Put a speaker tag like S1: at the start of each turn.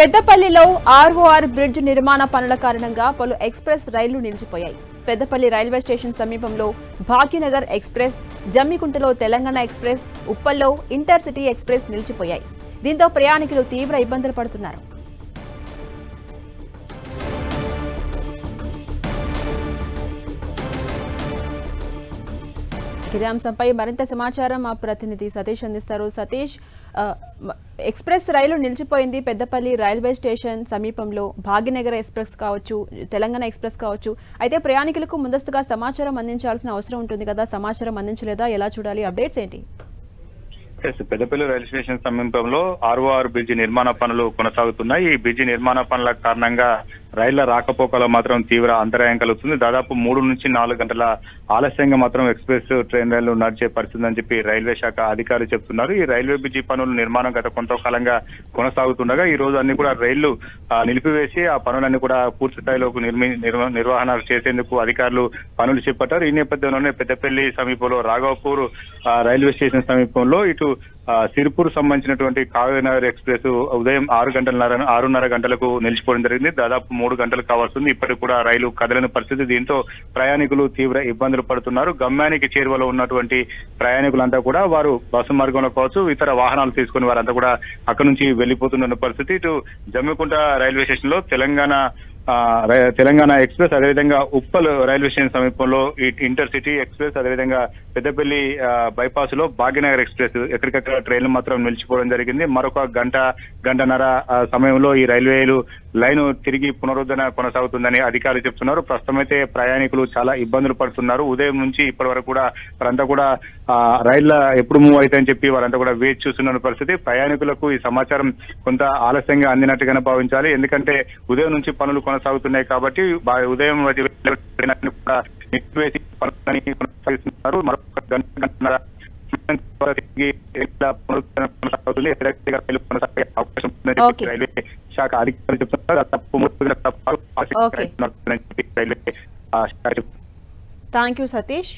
S1: పెద్దపల్లిలో ROR bridge నిర్మాణ పనుల కారణంగా పలు ఎక్స్ప్రెస్ రైళ్లు నిలిచిపోయాయి. పెద్దపల్లి రైల్వే స్టేషన్ సమీపంలో భాగ్యనగర్ ఎక్స్ప్రెస్, జమ్మికుంటలో తెలంగాణ ఎక్స్ప్రెస్, ఉప్పల్లో ఇంటర్సిటీ ఎక్స్ప్రెస్ నిలిచిపోయాయి. దీంతో ప్రయాణికులు తీవ్ర ఇబ్బందులు పడుతున్నారు. ఇదే అంశంపై మరింత సమాచారం మా ప్రతినిధి సతీష్ అందిస్తారు. సతీష్, ఎక్స్ప్రెస్ రైలు నిలిచిపోయింది పెద్దపల్లి రైల్వే స్టేషన్ సమీపంలో. భాగ్యనగర్ ఎక్స్ప్రెస్ కావచ్చు, తెలంగాణ ఎక్స్ప్రెస్ కావచ్చు. అయితే ప్రయాణికులకు ముందస్తుగా సమాచారం అందించాల్సిన అవసరం ఉంటుంది కదా, సమాచారం అందించలేదా? ఎలా చూడాలి? అప్డేట్స్ ఏంటి?
S2: పెద్దపల్లి రైల్వే స్టేషన్ సమీపంలో ఆర్ఓఆర్ బ్రిడ్జి నిర్మాణ పనులు కొనసాగుతున్నాయి. ఈ బ్రిడ్జి నిర్మాణ పనుల కారణంగా రైళ్ల రాకపోకలో మాత్రం తీవ్ర అంతరాయం కలుగుతుంది. దాదాపు 3 నుంచి 4 గంటల ఆలస్యంగా మాత్రం ఎక్స్ప్రెస్ ట్రైన్ రైళ్లు నడిచే పరిస్థితి అని చెప్పి రైల్వే శాఖ అధికారులు చెప్తున్నారు. ఈ రైల్వే బ్రిడ్జి పనులు నిర్మాణం గత కొంతకాలంగా కొనసాగుతుండగా ఈ రోజు అన్ని కూడా రైళ్లు నిలిపివేసి ఆ పనులన్నీ కూడా పూర్తి స్థాయిలోకి నిర్వహణ చేసేందుకు అధికారులు పనులు చేపట్టారు. ఈ నేపథ్యంలోనే పెద్దపల్లి సమీపంలో రాఘవపూర్ రైల్వే స్టేషన్ సమీపంలో ఇటు సిరిపూర్ సంబంధించినటువంటి కావ్యనగర్ ఎక్స్ప్రెస్ ఉదయం 6:30 గంటలకు నిలిచిపోవడం జరిగింది. దాదాపు 3 గంటలు కావాల్సింది. ఇప్పటికి కూడా రైలు కదలని పరిస్థితి. దీంతో ప్రయాణికులు తీవ్ర ఇబ్బందులు పడుతున్నారు. గమ్యానికి చేరువలో ఉన్నటువంటి ప్రయాణికులంతా కూడా వారు బస్సు మార్గంలో కావచ్చు, ఇతర వాహనాలు తీసుకుని వారంతా కూడా అక్కడి నుంచి వెళ్లిపోతున్న పరిస్థితి. ఇటు జమ్మికుంట రైల్వే స్టేషన్ లో తెలంగాణ ఎక్స్ప్రెస్, అదేవిధంగా ఉప్పల్ రైల్వే స్టేషన్ సమీపంలో ఇంటర్సిటీ ఎక్స్ప్రెస్, అదేవిధంగా పెద్దపల్లి బైపాస్ లో భాగ్యనగర్ ఎక్స్ప్రెస్ ఎక్కడికక్కడ ట్రైన్లు మాత్రం నిలిచిపోవడం జరిగింది. మరొక గంటన్నర సమయంలో ఈ రైల్వేలు లైన్ తిరిగి పునరుద్ధరణ కొనసాగుతుందని అధికారులు చెప్తున్నారు. ప్రస్తుతం అయితే ప్రయాణికులు చాలా ఇబ్బందులు పడుతున్నారు. ఉదయం నుంచి ఇప్పటి వరకు కూడా వారంతా కూడా రైళ్ల ఎప్పుడు మూవ్ అవుతాయని చెప్పి వారంతా కూడా వేచి చూస్తున్న పరిస్థితి. ప్రయాణికులకు ఈ సమాచారం కొంత ఆలస్యంగా అందినట్టుగానే భావించాలి. ఎందుకంటే ఉదయం నుంచి పనులు కొనసాగుతున్నాయి కాబట్టి ఉదయం నిలిపివేసి పనులని కొనసాగిస్తున్నారు. మరొక గంటన్నర రైల్వే శాఖ అధికారులు చెప్తున్నారు.
S1: Thank you Satish.